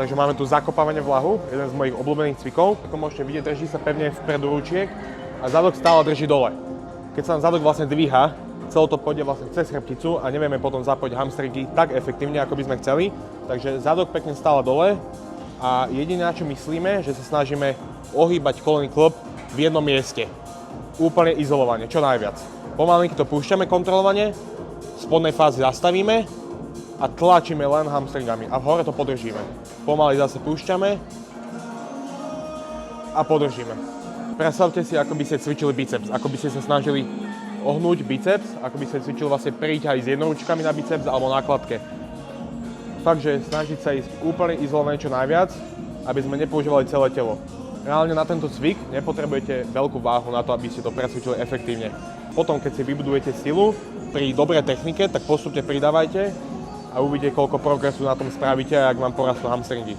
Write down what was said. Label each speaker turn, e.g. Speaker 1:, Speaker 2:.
Speaker 1: Takže máme tu zakopávanie vlahu, jeden z mojich obľúbených cvikov. Ako môžete vidieť, drží sa pevne vpredu ručiek a zadok stále drží dole. Keď sa nám zadok vlastne dvíha, celé to pôjde vlastne cez chrbticu a nevieme potom zapojiť hamstringy tak efektívne, ako by sme chceli. Takže zadok pekne stále dole a jediné, na čo myslíme, že sa snažíme ohýbať kolenný klb v jednom mieste. Úplne izolovane, čo najviac. Pomalinky to púšťame kontrolovane, v spodnej fáze zastavíme a tlačíme len hamstringami a v hore to podržíme. Pomaly zase púšťame a podržíme. Predstavte si, ako by ste cvičili biceps, ako by ste sa snažili ohnúť biceps, ako by ste cvičili vlastne príťahy s jednoručkami na biceps alebo na kladke. Fakt, že snažiť sa ísť úplne izolovane čo najviac, aby sme nepoužívali celé telo. Reálne na tento cvik nepotrebujete veľkú váhu na to, aby ste to presvičili efektívne. Potom, keď si vybudujete silu pri dobrej technike, tak postupne pridávajte a uvidíte, koľko progresu na tom spravíte a ak vám porastú hamstringy.